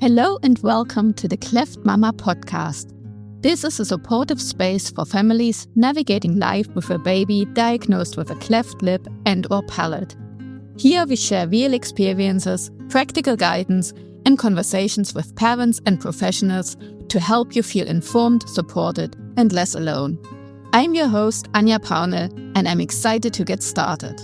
Hello and welcome to the Cleft Mama podcast. This is a supportive space for families navigating life with a baby diagnosed with a cleft lip and/or palate. Here we share real experiences, practical guidance, and conversations with parents and professionals to help you feel informed, supported, and less alone. I'm your host, Anja Paune, and I'm excited to get started.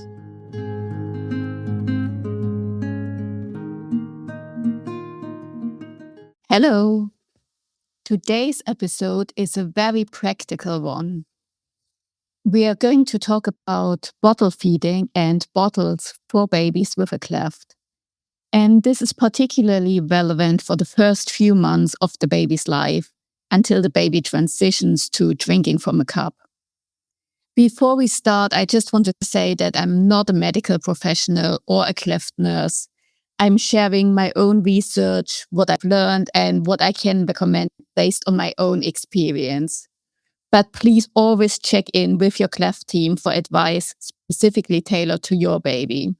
Hello. Today's episode is a very practical one. We are going to talk about bottle feeding and bottles for babies with a cleft. And this is particularly relevant for the first few months of the baby's life until the baby transitions to drinking from a cup. Before we start, I just wanted to say that I'm not a medical professional or a cleft nurse. I'm sharing my own research, what I've learned, and what I can recommend based on my own experience. But please always check in with your cleft team for advice specifically tailored to your baby.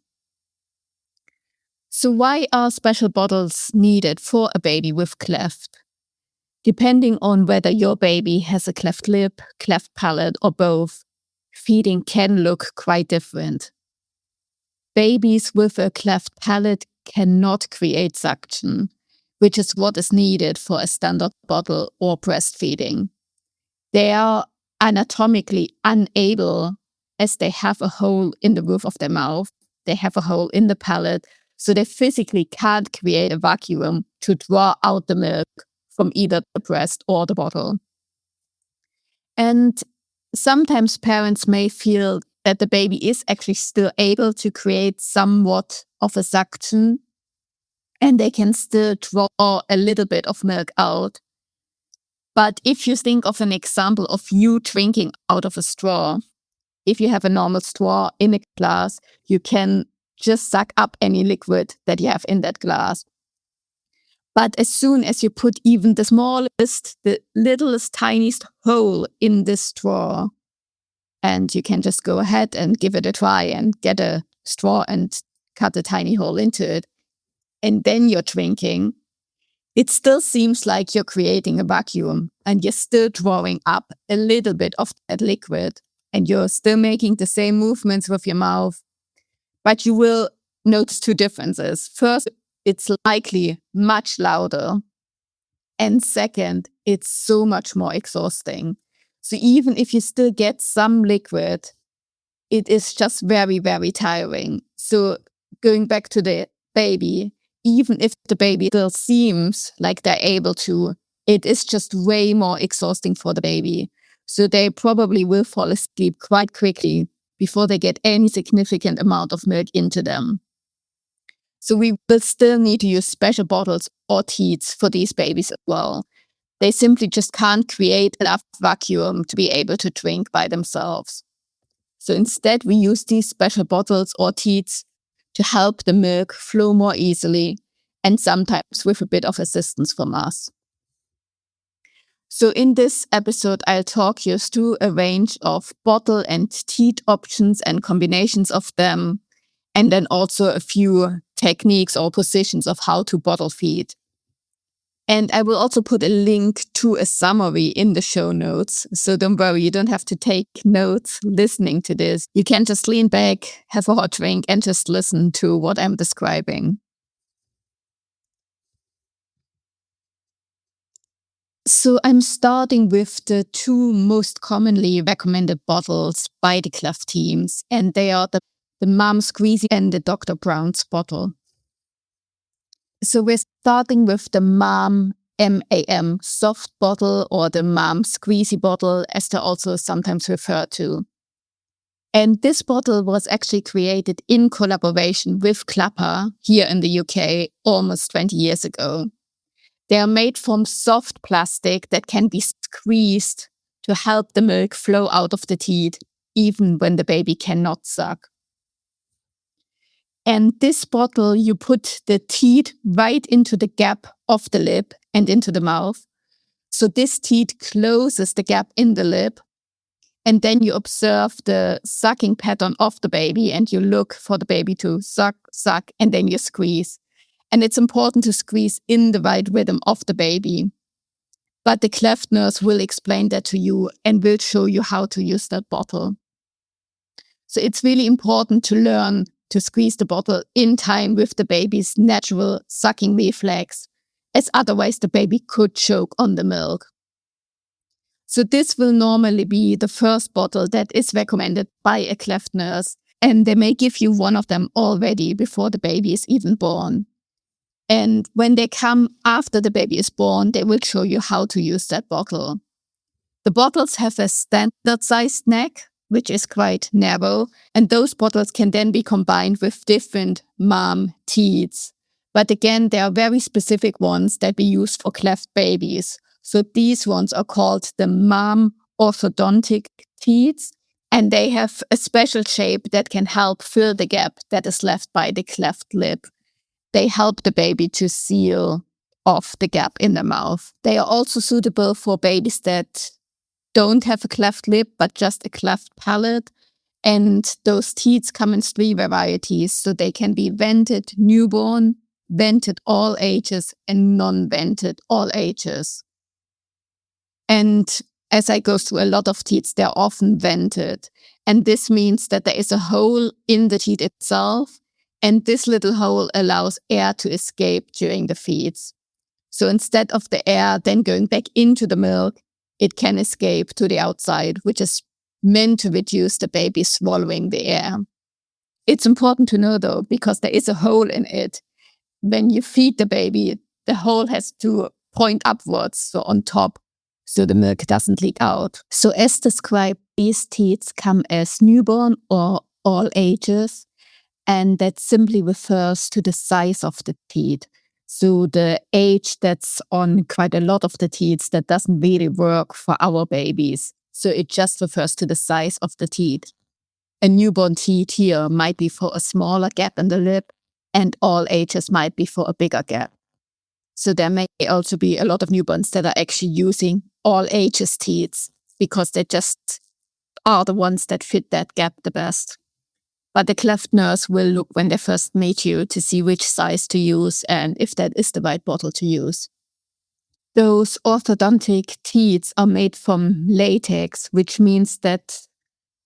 So why are special bottles needed for a baby with cleft? Depending on whether your baby has a cleft lip, cleft palate, or both, feeding can look quite different. Babies with a cleft palate cannot create suction, which is what is needed for a standard bottle or breastfeeding. They are anatomically unable, as they have a hole in the roof of their mouth, they have a hole in the palate, so they physically can't create a vacuum to draw out the milk from either the breast or the bottle. And sometimes parents may feel that the baby is actually still able to create somewhat of a suction and they can still draw a little bit of milk out. But if you think of an example of you drinking out of a straw, if you have a normal straw in a glass, you can just suck up any liquid that you have in that glass. But as soon as you put even the smallest, the littlest, tiniest hole in this straw, and you can just go ahead and give it a try and get a straw and cut a tiny hole into it, and then you're drinking, it still seems like you're creating a vacuum and you're still drawing up a little bit of that liquid and you're still making the same movements with your mouth. But you will notice two differences. First, it's likely much louder. And second, it's so much more exhausting. So even if you still get some liquid, it is just very, very tiring. So going back to the baby, even if the baby still seems like they're able to, it is just way more exhausting for the baby. So they probably will fall asleep quite quickly before they get any significant amount of milk into them. So we will still need to use special bottles or teats for these babies as well. They simply just can't create enough vacuum to be able to drink by themselves. So instead, we use these special bottles or teats to help the milk flow more easily and sometimes with a bit of assistance from us. So in this episode, I'll talk you through a range of bottle and teat options and combinations of them, and then also a few techniques or positions of how to bottle feed. And I will also put a link to a summary in the show notes. So don't worry, you don't have to take notes listening to this. You can just lean back, have a hot drink, and just listen to what I'm describing. So I'm starting with the two most commonly recommended bottles by the Cleft teams, and they are the Mom Squeezy and the Dr. Brown's bottle. So we're starting with the Mom MAM soft bottle or the Mom Squeezy bottle, as they're also sometimes referred to. And this bottle was actually created in collaboration with Clapper here in the UK almost 20 years ago. They are made from soft plastic that can be squeezed to help the milk flow out of the teat, even when the baby cannot suck. And this bottle, you put the teat right into the gap of the lip and into the mouth. So this teat closes the gap in the lip. And then you observe the sucking pattern of the baby and you look for the baby to suck, and then you squeeze. And it's important to squeeze in the right rhythm of the baby. But the Cleft nurse will explain that to you and will show you how to use that bottle. So it's really important to learn to squeeze the bottle in time with the baby's natural sucking reflex, as otherwise the baby could choke on the milk. So this will normally be the first bottle that is recommended by a Cleft nurse, and they may give you one of them already before the baby is even born. And when they come after the baby is born, they will show you how to use that bottle. The bottles have a standard sized neck, which is quite narrow, and those bottles can then be combined with different mom teats. But again, there are very specific ones that we use for cleft babies. So these ones are called the mom orthodontic teats, and they have a special shape that can help fill the gap that is left by the cleft lip. They help the baby to seal off the gap in the mouth. They are also suitable for babies that don't have a cleft lip, but just a cleft palate. And those teats come in 3 varieties. So they can be vented newborn, vented all ages, and non-vented all ages. And as I go through a lot of teats, they're often vented. And this means that there is a hole in the teat itself. And this little hole allows air to escape during the feeds. So instead of the air then going back into the milk, it can escape to the outside, which is meant to reduce the baby swallowing the air. It's important to know, though, because there is a hole in it. When you feed the baby, the hole has to point upwards, so on top, so the milk doesn't leak out. So as described, these teats come as newborn or all ages, and that simply refers to the size of the teat. So the age that's on quite a lot of the teats, that doesn't really work for our babies. So it just refers to the size of the teat. A newborn teat here might be for a smaller gap in the lip, and all ages might be for a bigger gap. So there may also be a lot of newborns that are actually using all ages teats because they just are the ones that fit that gap the best. But the cleft nurse will look when they first meet you to see which size to use and if that is the right bottle to use. Those orthodontic teats are made from latex, which means that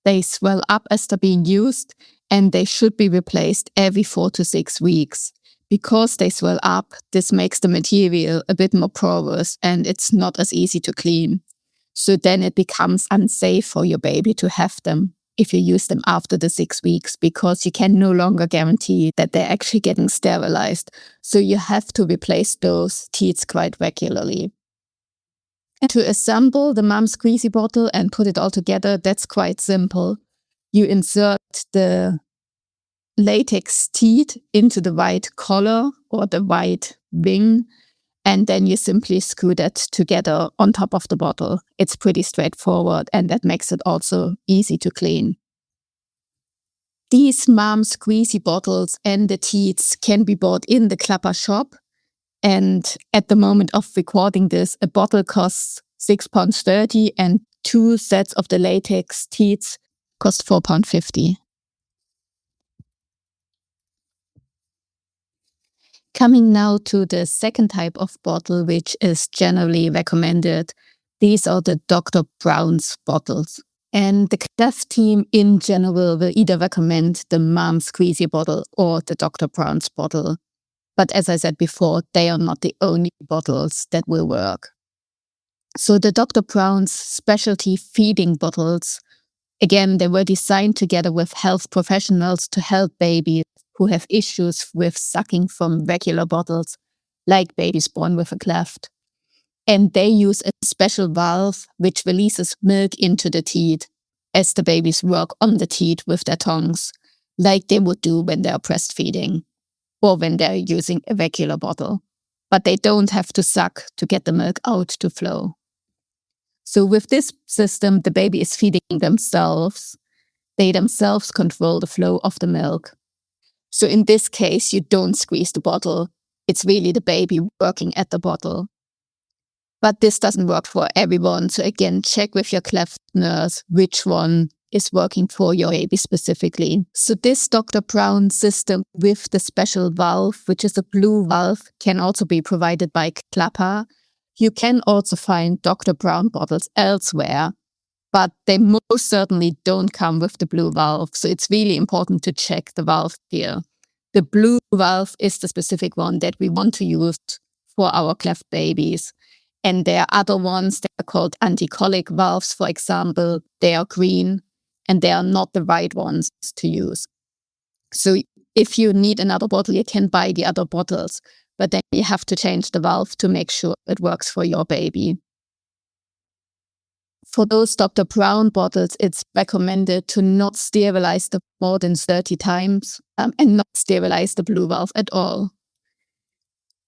they swell up as they're being used and they should be replaced every 4 to 6 weeks. Because they swell up, this makes the material a bit more porous and it's not as easy to clean. So then it becomes unsafe for your baby to have them if you use them after the 6 weeks, because you can no longer guarantee that they're actually getting sterilized. So you have to replace those teats quite regularly. And to assemble the mom squeezy bottle and put it all together, that's quite simple. You insert the latex teat into the white collar or the white wing, and then you simply screw that together on top of the bottle. It's pretty straightforward, and that makes it also easy to clean. These mom squeezy bottles and the teats can be bought in the Clapper shop. And at the moment of recording this, a bottle costs £6.30 and 2 sets of the latex teats cost £4.50. Coming now to the second type of bottle, which is generally recommended. These are the Dr. Brown's bottles. And the Cleft team in general will either recommend the mom squeezy bottle or the Dr. Brown's bottle. But as I said before, they are not the only bottles that will work. So the Dr. Brown's specialty feeding bottles, again, they were designed together with health professionals to help babies who have issues with sucking from regular bottles, like babies born with a cleft. And they use a special valve which releases milk into the teat as the babies work on the teat with their tongues, like they would do when they're breastfeeding or when they're using a regular bottle. But they don't have to suck to get the milk out to flow. So with this system, the baby is feeding themselves. They themselves control the flow of the milk. So in this case, you don't squeeze the bottle. It's really the baby working at the bottle. But this doesn't work for everyone. So again, check with your cleft nurse which one is working for your baby specifically. So this Dr. Brown system with the special valve, which is a blue valve, can also be provided by Clapper. You can also find Dr. Brown bottles elsewhere, but they most certainly don't come with the blue valve. So it's really important to check the valve here. The blue valve is the specific one that we want to use for our cleft babies. And there are other ones that are called anti-colic valves, for example. They are green and they are not the right ones to use. So if you need another bottle, you can buy the other bottles, but then you have to change the valve to make sure it works for your baby. For those Dr. Brown bottles, it's recommended to not sterilize them more than 30 times and not sterilize the blue valve at all.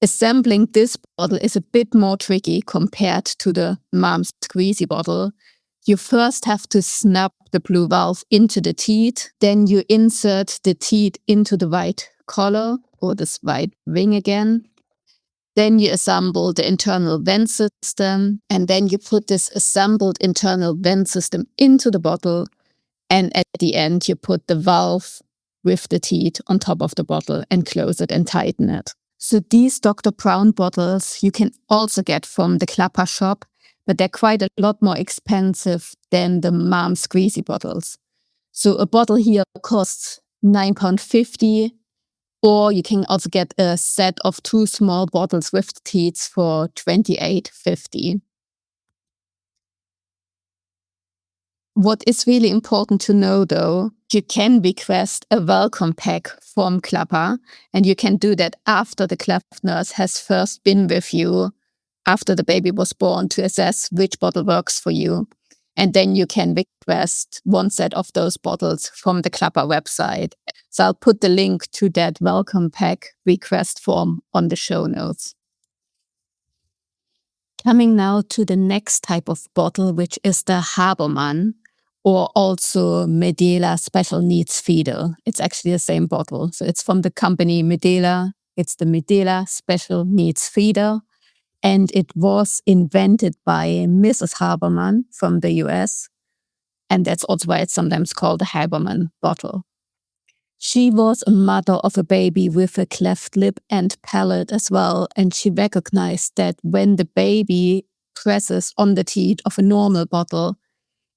Assembling this bottle is a bit more tricky compared to the mom's squeezy bottle. You first have to snap the blue valve into the teat, then you insert the teat into the white collar or this white ring again. Then you assemble the internal vent system, and then you put this assembled internal vent system into the bottle, and at the end you put the valve with the teat on top of the bottle and close it and tighten it. So these Dr. Brown bottles you can also get from the Clapper shop, but they're quite a lot more expensive than the mom squeezy bottles. So a bottle here costs £9.50, or you can also get a set of 2 small bottles with teats for £28.50. What is really important to know though, you can request a welcome pack from Clapper, and you can do that after the cleft nurse has first been with you, after the baby was born, to assess which bottle works for you. And then you can request one set of those bottles from the Clapper website. So I'll put the link to that welcome pack request form on the show notes. Coming now to the next type of bottle, which is the Habermann, or also Medela Special Needs Feeder. It's actually the same bottle. So it's from the company Medela. It's the Medela Special Needs Feeder. And it was invented by Mrs. Habermann from the US. And that's also why it's sometimes called the Habermann bottle. She was a mother of a baby with a cleft lip and palate as well. And she recognized that when the baby presses on the teat of a normal bottle,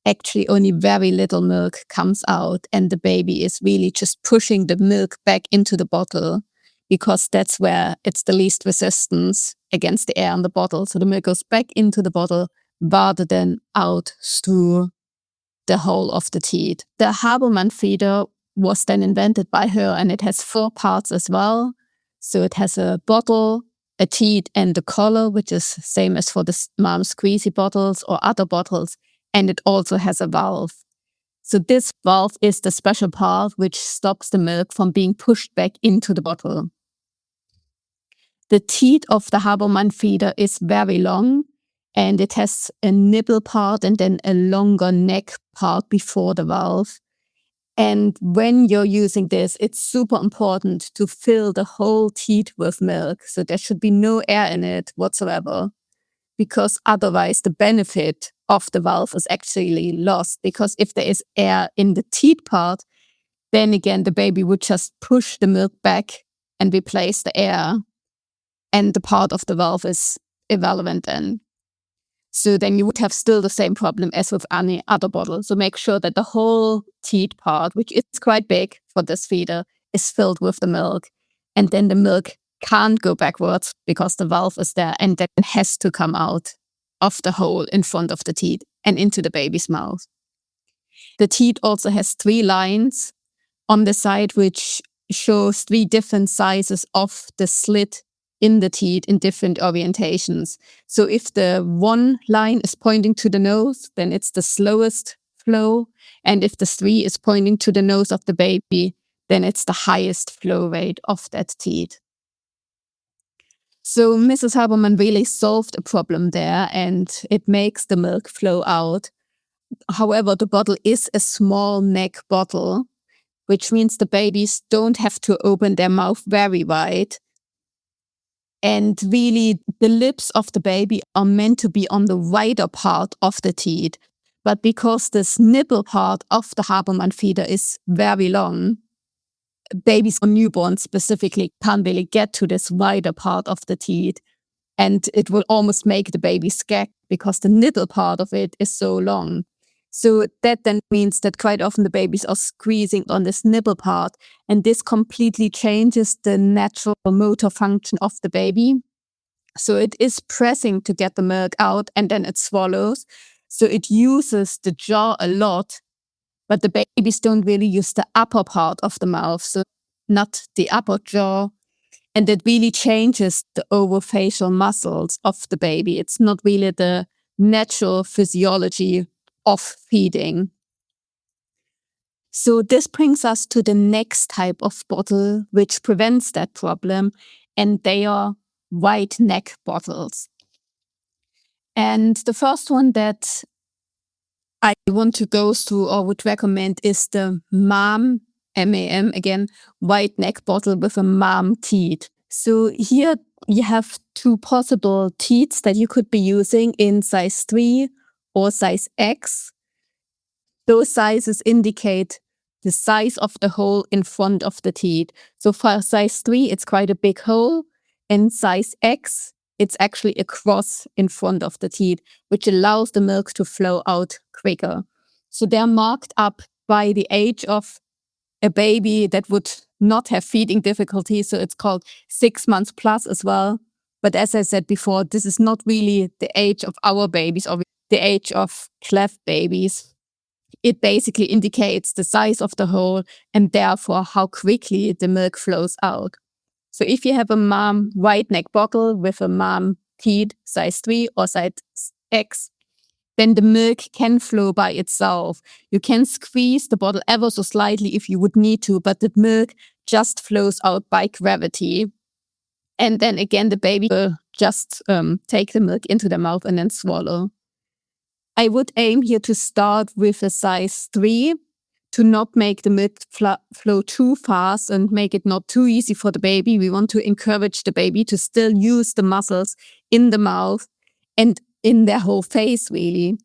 actually only very little milk comes out. And the baby is really just pushing the milk back into the bottle, because that's where it's the least resistance against the air in the bottle. So the milk goes back into the bottle rather than out through the hole of the teat. The Habermann feeder was then invented by her, and it has 4 parts as well. So it has a bottle, a teat, and a collar, which is same as for the mom squeezy bottles or other bottles. And it also has a valve. So this valve is the special part which stops the milk from being pushed back into the bottle. The teat of the Habermann feeder is very long, and it has a nipple part and then a longer neck part before the valve. And when you're using this, it's super important to fill the whole teat with milk. So there should be no air in it whatsoever, because otherwise the benefit of the valve is actually lost. Because if there is air in the teat part, then again, the baby would just push the milk back and replace the air. And the part of the valve is irrelevant then. So then you would have still the same problem as with any other bottle. So make sure that the whole teat part, which is quite big for this feeder, is filled with the milk. And then the milk can't go backwards because the valve is there, and then has to come out of the hole in front of the teat and into the baby's mouth. The teat also has 3 lines on the side, which shows 3 different sizes of the slit in the teat in different orientations. So if the one line is pointing to the nose, then it's the slowest flow. And if the 3 is pointing to the nose of the baby, then it's the highest flow rate of that teat. So Mrs. Habermann really solved a problem there, and it makes the milk flow out. However, the bottle is a small neck bottle, which means the babies don't have to open their mouth very wide. And really, the lips of the baby are meant to be on the wider part of the teat. But because this nipple part of the Habermann feeder is very long, babies or newborns specifically can't really get to this wider part of the teat. And it will almost make the baby scared because the nipple part of it is so long. So that then means that quite often the babies are squeezing on this nipple part, and this completely changes the natural motor function of the baby. So it is pressing to get the milk out, and then it swallows. So it uses the jaw a lot, but the babies don't really use the upper part of the mouth, so not the upper jaw. And it really changes the orofacial muscles of the baby. It's not really the natural physiology of feeding. So this brings us to the next type of bottle, which prevents that problem, and they are wide neck bottles. And the first one that I want to go through or would recommend is the MAM, MAM again, wide neck bottle with a MAM teat. So here you have two possible teats that you could be using in size 3 or size X. Those sizes indicate the size of the hole in front of the teat. So for size 3, it's quite a big hole. And size X, it's actually a cross in front of the teat, which allows the milk to flow out quicker. So they're marked up by the age of a baby that would not have feeding difficulties. So it's called 6 months plus as well. But as I said before, this is not really the age of our babies or the age of Cleft babies. It basically indicates the size of the hole and therefore how quickly the milk flows out. So if you have a MAM wide neck bottle with a MAM teat size 3 or size X, then the milk can flow by itself. You can squeeze the bottle ever so slightly if you would need to, but the milk just flows out by gravity. And then again, the baby will just take the milk into the mouth and then swallow. I would aim here to start with a size 3 to not make the milk flow too fast and make it not too easy for the baby. We want to encourage the baby to still use the muscles in the mouth and in their whole face, really.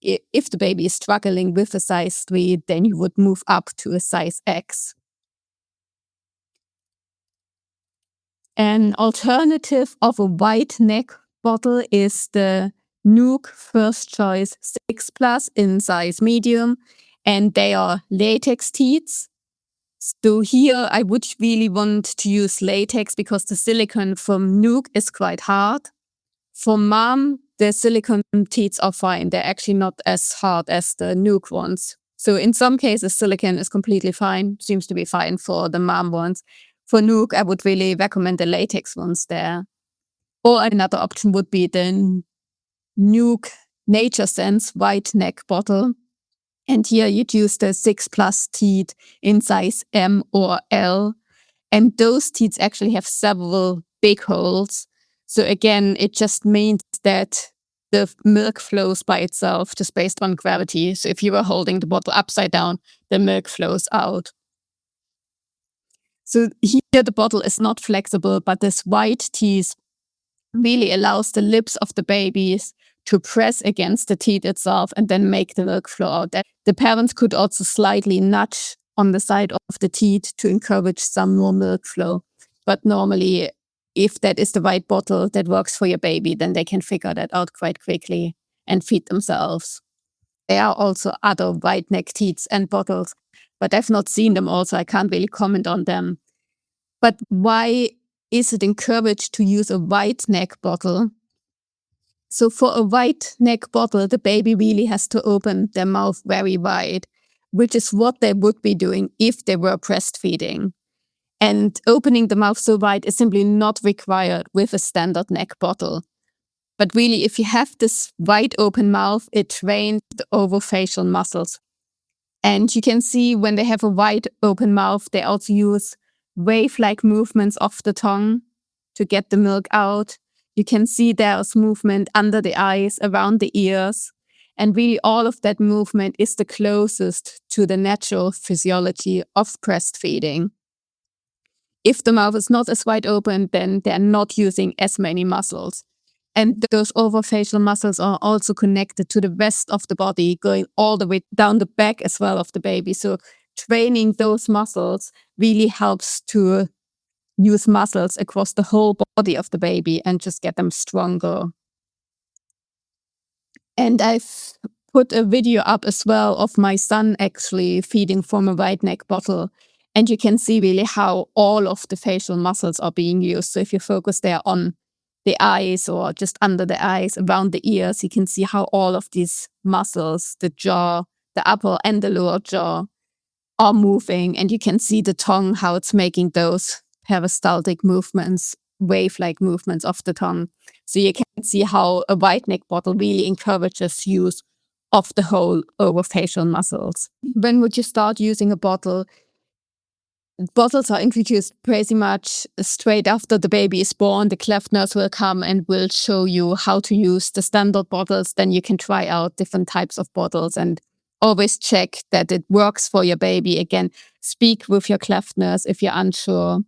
If the baby is struggling with a size 3, then you would move up to a size X. An alternative of a wide neck bottle is the Nuke First Choice 6 Plus in size medium, and they are latex teats. So here I would really want to use latex because the silicone from Nuke is quite hard. For MAM, the silicone teats are fine. They're actually not as hard as the Nuke ones. So in some cases, silicone is completely fine, seems to be fine for the MAM ones. For Nuke, I would really recommend the latex ones there. Or another option would be the Nuke Nature Sense wide neck bottle. And here you'd use the 6 Plus teat in size M or L. And those teats actually have several big holes. So again, it just means that the milk flows by itself just based on gravity. So if you were holding the bottle upside down, the milk flows out. So here the bottle is not flexible, but this wide teat really allows the lips of the babies to press against the teat itself and then make the milk flow out. The parents could also slightly nudge on the side of the teat to encourage some more milk flow. But normally, if that is the right bottle that works for your baby, then they can figure that out quite quickly and feed themselves. There are also other wide neck teats and bottles, but I've not seen them all, so I can't really comment on them. But why is it encouraged to use a wide neck bottle? So for a wide neck bottle, the baby really has to open their mouth very wide, which is what they would be doing if they were breastfeeding. And opening the mouth so wide is simply not required with a standard neck bottle. But really, if you have this wide open mouth, it trains the orofacial muscles. And you can see when they have a wide open mouth, they also use wave-like movements of the tongue to get the milk out. You can see there's movement under the eyes, around the ears. And really all of that movement is the closest to the natural physiology of breastfeeding. If the mouth is not as wide open, then they're not using as many muscles. And those overfacial muscles are also connected to the rest of the body, going all the way down the back as well of the baby. So training those muscles really helps to use muscles across the whole body of the baby and just get them stronger. And I've put a video up as well of my son actually feeding from a wide neck bottle. And you can see really how all of the facial muscles are being used. So if you focus there on the eyes or just under the eyes, around the ears, you can see how all of these muscles, the jaw, the upper and the lower jaw, are moving. And you can see the tongue, how it's making those peristaltic movements, wave-like movements of the tongue. So you can see how a wide neck bottle really encourages use of the whole overfacial muscles. When would you start using a bottle? Bottles are introduced pretty much straight after the baby is born. The Cleft nurse will come and will show you how to use the standard bottles. Then you can try out different types of bottles and always check that it works for your baby. Again, speak with your Cleft nurse if you're unsure.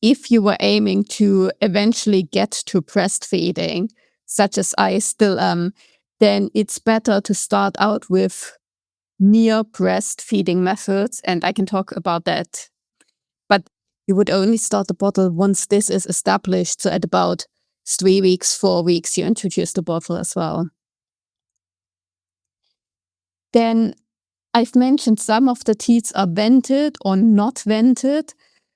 If you were aiming to eventually get to breastfeeding, such as I still am, then it's better to start out with near breastfeeding methods, and I can talk about that. But you would only start the bottle once this is established. So at about 3 weeks, 4 weeks, you introduce the bottle as well. Then I've mentioned some of the teats are vented or not vented,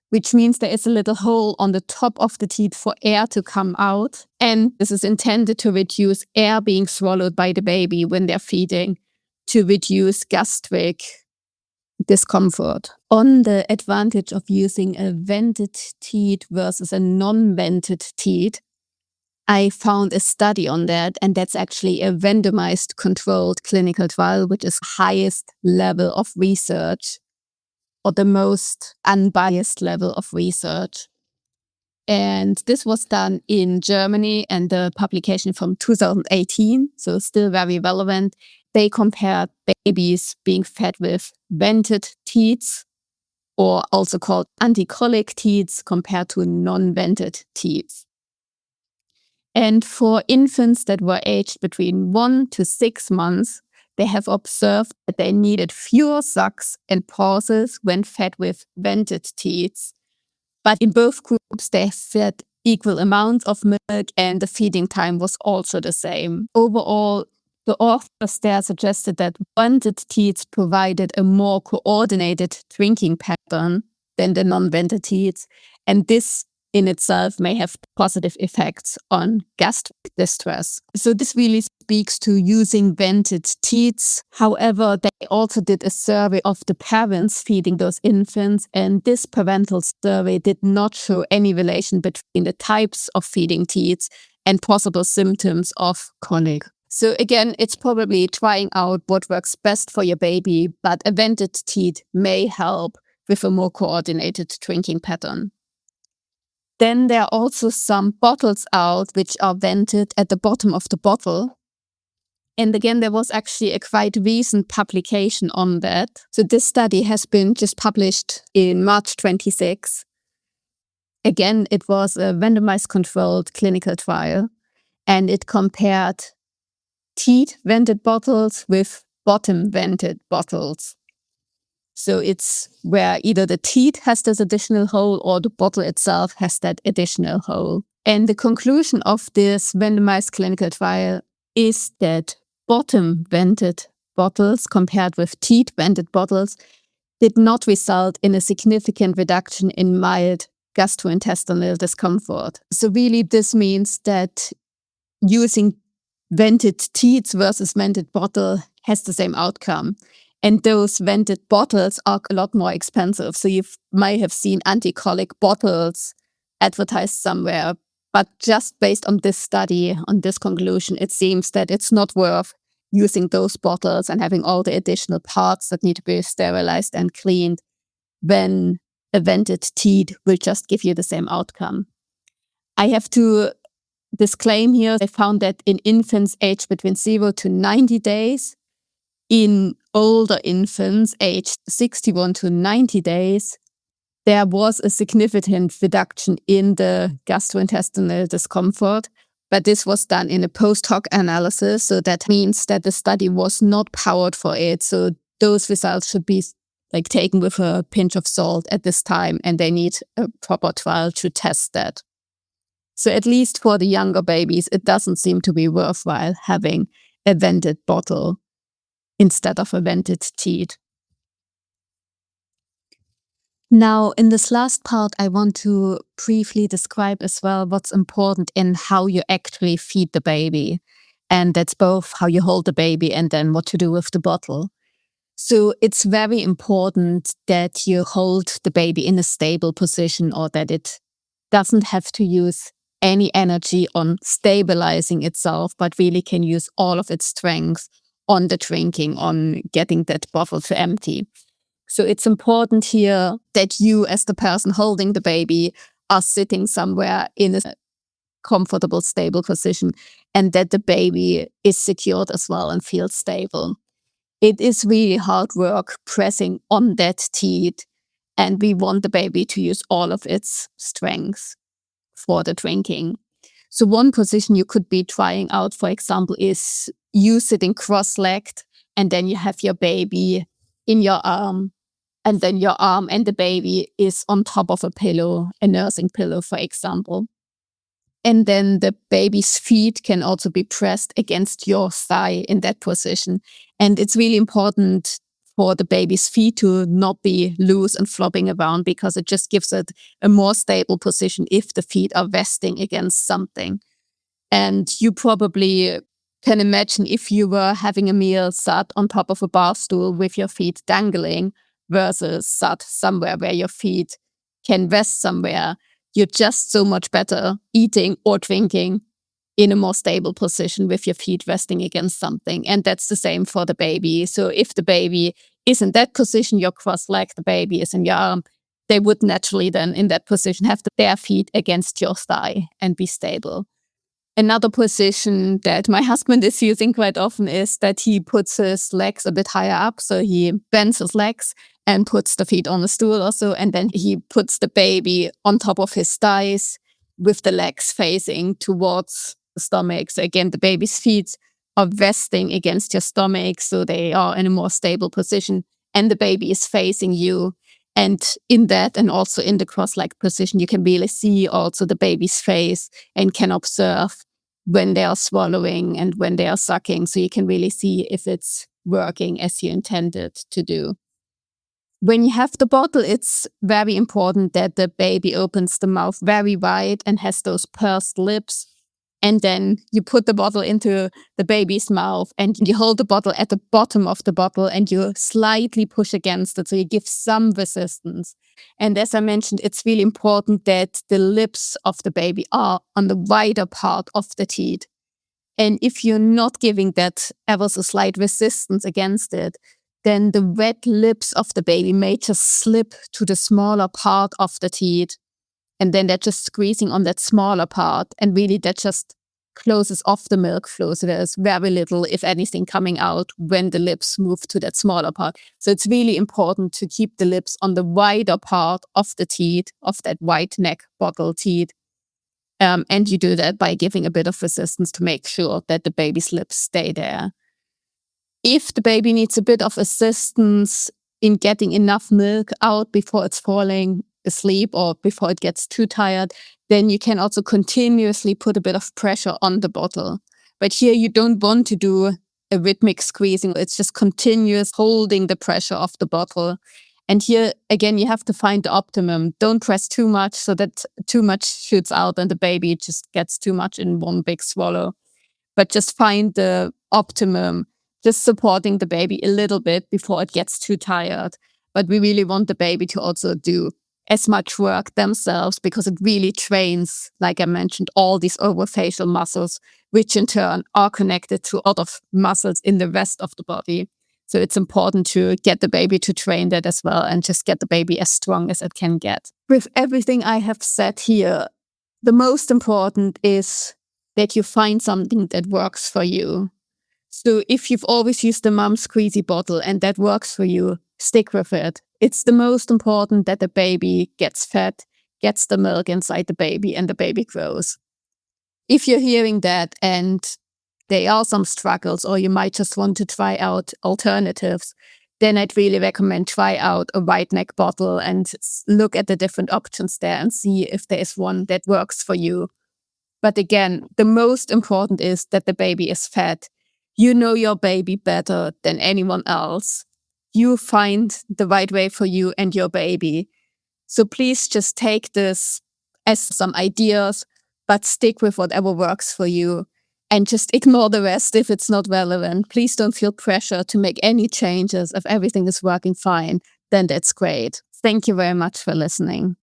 which means there is a little hole on the top of the teat for air to come out. And this is intended to reduce air being swallowed by the baby when they're feeding, to reduce gastric discomfort. On the advantage of using a vented teat versus a non-vented teat, I found a study on that, and that's actually a randomized controlled clinical trial, which is highest level of research or the most unbiased level of research. And this was done in Germany, and the publication from 2018, so still very relevant. They compared babies being fed with vented teats, or also called anticolic teats, compared to non-vented teats. And for infants that were aged between 1 to 6 months, they have observed that they needed fewer sucks and pauses when fed with vented teats. But in both groups, they fed equal amounts of milk, and the feeding time was also the same. Overall, the authors there suggested that vented teats provided a more coordinated drinking pattern than the non-vented teats, and this in itself may have positive effects on gastric distress. So this really speaks to using vented teats. However, they also did a survey of the parents feeding those infants, and this parental survey did not show any relation between the types of feeding teats and possible symptoms of colic. So again, it's probably trying out what works best for your baby, but a vented teat may help with a more coordinated drinking pattern. Then there are also some bottles out which are vented at the bottom of the bottle. And again, there was actually a quite recent publication on that. So this study has been just published in March 26. Again, it was a randomized controlled clinical trial, and it compared teat vented bottles with bottom vented bottles. So it's where either the teat has this additional hole or the bottle itself has that additional hole. And the conclusion of this randomized clinical trial is that bottom vented bottles compared with teat vented bottles did not result in a significant reduction in mild gastrointestinal discomfort. So really this means that using vented teats versus vented bottle has the same outcome. And those vented bottles are a lot more expensive. So you might have seen anticolic bottles advertised somewhere. But just based on this study, on this conclusion, it seems that it's not worth using those bottles and having all the additional parts that need to be sterilized and cleaned when a vented teat will just give you the same outcome. I have to disclaim here, I found that in infants aged between 0 to 90 days, in older infants aged 61 to 90 days, there was a significant reduction in the gastrointestinal discomfort, but this was done in a post-hoc analysis. So that means that the study was not powered for it. So those results should be taken with a pinch of salt at this time, and they need a proper trial to test that. So at least for the younger babies, it doesn't seem to be worthwhile having a vented bottle instead of a vented teat. Now, in this last part, I want to briefly describe as well what's important in how you actually feed the baby. And that's both how you hold the baby and then what to do with the bottle. So it's very important that you hold the baby in a stable position, or that it doesn't have to use any energy on stabilizing itself, but really can use all of its strength on the drinking, on getting that bottle to empty. So it's important here that you, as the person holding the baby, are sitting somewhere in a comfortable, stable position, and that the baby is secured as well and feels stable. It is really hard work pressing on that teat, and we want the baby to use all of its strength for the drinking. So one position you could be trying out, for example, is you sitting cross-legged, and then you have your baby in your arm, and then your arm and the baby is on top of a pillow, a nursing pillow, for example. And then the baby's feet can also be pressed against your thigh in that position. And it's really important for the baby's feet to not be loose and flopping around, because it just gives it a more stable position if the feet are resting against something. And you probably can imagine if you were having a meal sat on top of a bar stool with your feet dangling versus sat somewhere where your feet can rest somewhere, you're just so much better eating or drinking in a more stable position with your feet resting against something. And that's the same for the baby. So if the baby is in that position, you're cross-legged, the baby is in your arm, they would naturally then in that position have their feet against your thigh and be stable. Another position that my husband is using quite often is that he puts his legs a bit higher up. So he bends his legs and puts the feet on the stool also. And then he puts the baby on top of his thighs with the legs facing towards the stomach. So again, the baby's feet are resting against your stomach, so they are in a more stable position. And the baby is facing you. And in that, and also in the cross-legged position, you can really see also the baby's face and can observe when they are swallowing and when they are sucking. So you can really see if it's working as you intended to do. When you have the bottle, it's very important that the baby opens the mouth very wide and has those pursed lips. And then you put the bottle into the baby's mouth and you hold the bottle at the bottom of the bottle and you slightly push against it. So you give some resistance. And as I mentioned, it's really important that the lips of the baby are on the wider part of the teat. And if you're not giving that ever so slight resistance against it, then the wet lips of the baby may just slip to the smaller part of the teat. And then they're just squeezing on that smaller part. And really that just closes off the milk flow. So there's very little, if anything, coming out when the lips move to that smaller part. So it's really important to keep the lips on the wider part of the teat, of that wide neck bottle teat. And you do that by giving a bit of resistance to make sure that the baby's lips stay there. If the baby needs a bit of assistance in getting enough milk out before it's falling asleep or before it gets too tired, then you can also continuously put a bit of pressure on the bottle. But here you don't want to do a rhythmic squeezing. It's just continuous holding the pressure of the bottle. And here, again, you have to find the optimum. Don't press too much so that too much shoots out and the baby just gets too much in one big swallow. But just find the optimum, just supporting the baby a little bit before it gets too tired. But we really want the baby to also do as much work themselves, because it really trains, like I mentioned, all these overfacial muscles, which in turn are connected to other muscles in the rest of the body. So it's important to get the baby to train that as well and just get the baby as strong as it can get. With everything I have said here, the most important is that you find something that works for you. So if you've always used the mom squeezy bottle and that works for you, stick with it. It's the most important that the baby gets fed, gets the milk inside the baby, and the baby grows. If you're hearing that and there are some struggles, or you might just want to try out alternatives, then I'd really recommend try out a wide neck bottle and look at the different options there and see if there is one that works for you. But again, the most important is that the baby is fed. You know your baby better than anyone else. You find the right way for you and your baby. So please just take this as some ideas, but stick with whatever works for you and just ignore the rest if it's not relevant. Please don't feel pressure to make any changes. If everything is working fine, then that's great. Thank you very much for listening.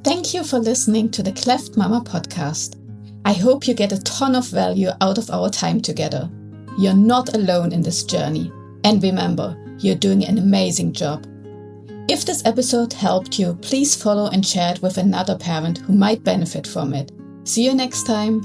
Thank you for listening to the Cleft Mama podcast. I hope you get a ton of value out of our time together. You're not alone in this journey. And remember, you're doing an amazing job. If this episode helped you, please follow and share it with another parent who might benefit from it. See you next time.